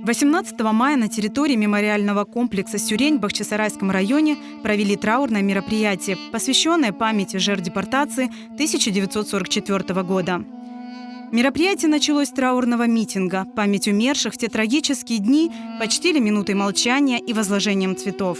«18 мая на территории мемориального комплекса «Сюрень» в Бахчисарайском районе провели траурное мероприятие, посвященное памяти жертв депортации 1944 года. Мероприятие началось с траурного митинга. Память умерших в те трагические дни почтили минутой молчания и возложением цветов.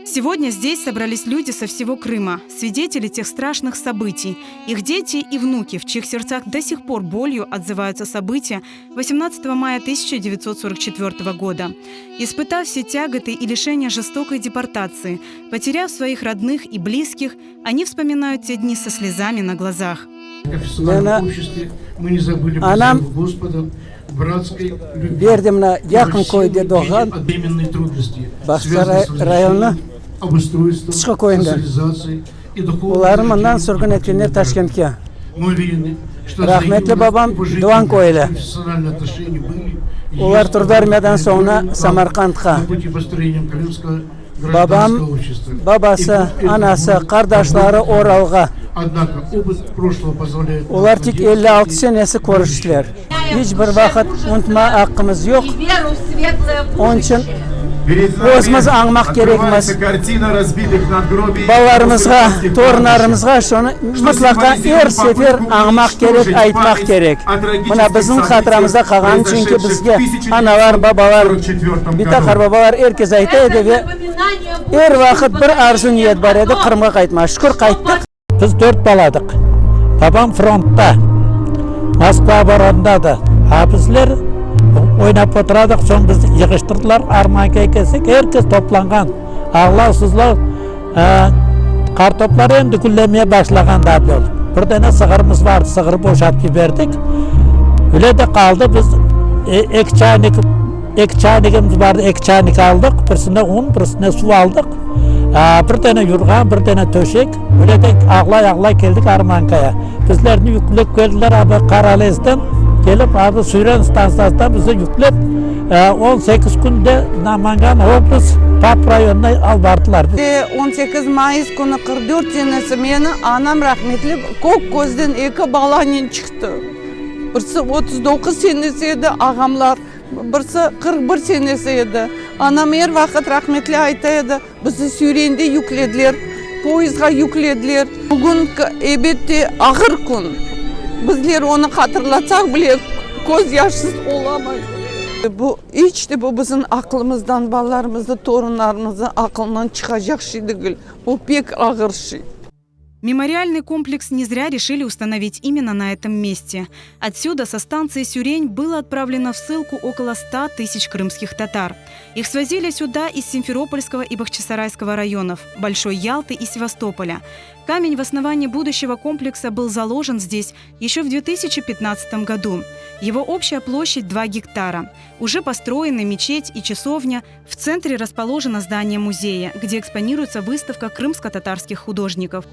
Сегодня здесь собрались люди со всего Крыма, свидетели тех страшных событий, их дети и внуки, в чьих сердцах до сих пор болью отзываются события 18 мая 1944 года. Испытав все тяготы и лишения жестокой депортации, потеряв своих родных и близких, они вспоминают те дни со слезами на глазах. В профессиональном обществе мы не забыли призыву Господа братской любви, от временной трудности, связанной с возвращением, обустройством, социализацией и духовным развитием. Мы уверены, что профессиональные отношения были на пути построения крымского гражданского общества. Однако опыт прошлого позволяет Өзіміз аңмақ керекміз. Балаларымызға, торынарымызға шоны мұтлақа сефер аңмақ керек, айтмақ керек. Мұна біздің қатырамызда қалған, çünkü бізге аналар, бабалар, битақар бабалар еркез айтады ве вақыт бір арзу ниет бар еді, Қырымға қайтма. Шүкір қайттық. Біз 4 баладық. Бабам фронтта, Москва барандады. Біздер ойнап отырадық, соң бізді еғіштірділер, Арманкай келсек, herkes топланған. Ағлау, сызлау, картоплар енді күллемeye башлағанда болды. Bir tane sığırımız vardı, sığırı boşaltıp verdik. Öyle de kaldı, biz ek çaynikimiz vardı, ek çaynik aldık. Birisine un, birisine su aldık. Bir tane yurgan, bir tane töşek. Öyle de ağlay geldik Armankaya. Bizlerini yükleyip geldiler abi Karalez'den. Gelip abi Süren stansiyasından bize yüklep 18 günde Namangan Oblis Pap rayonuna albardılar. 18 Mayıs günü 44 senesi meni anam rahmetli kok gözden 2 balanın çıktı. Birisi 39 senesi edi ağamlar, birisi 41 senesi edi. Anam her vakit rahmetli aytaydı, bizi Süren'de yüklediler, poyizga yüklediler. Bugün elbette ağır gün. Bizler onu hatırlatsak bile göz yaşsız olamayız. Bu bizim aklımızdan, ballarımızı, torunlarımızın aklından çıkacak şey değil. Bu pek ağır şey. Мемориальный комплекс не зря решили установить именно на этом месте. Отсюда, со станции Сюрень, было отправлено в ссылку около 100 тысяч крымских татар. Их свозили сюда из Симферопольского и Бахчисарайского районов, Большой Ялты и Севастополя. Камень в основании будущего комплекса был заложен здесь еще в 2015 году. Его общая площадь 2 гектара. Уже построены мечеть и часовня. В центре расположено здание музея, где экспонируется выставка крымско-татарских художников.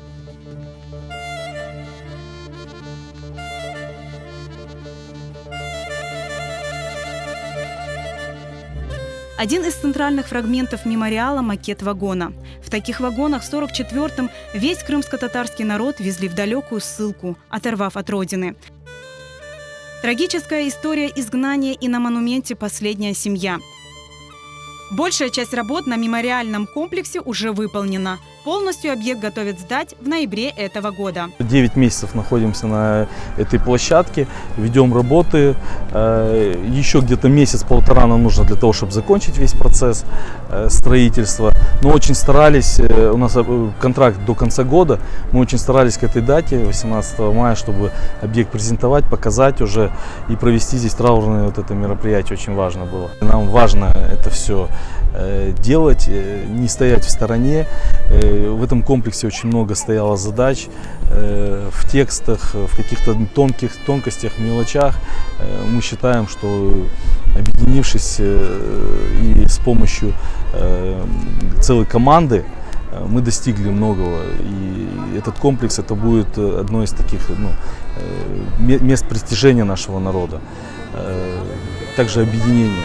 Один из центральных фрагментов мемориала – макет вагона. В таких вагонах в 1944-м весь крымско-татарский народ везли в далекую ссылку, оторвав от родины. Трагическая история изгнания и на монументе «Последняя семья». Большая часть работ на мемориальном комплексе уже выполнена. Полностью объект готовят сдать в ноябре этого года. 9 месяцев находимся на этой площадке, ведем работы. Еще где-то месяц-полтора нам нужно для того, чтобы закончить весь процесс строительства. Но очень старались, у нас контракт до конца года, мы очень старались к этой дате, 18 мая, чтобы объект презентовать, показать уже и провести здесь траурное вот это мероприятие. Очень важно было. Нам важно это все делать, не стоять в стороне. В этом комплексе очень много стояло задач в текстах, в каких-то тонкостях, мелочах. Мы считаем, что объединившись и с помощью целой команды, мы достигли многого. И этот комплекс это будет одно из таких мест притяжения нашего народа, также объединения.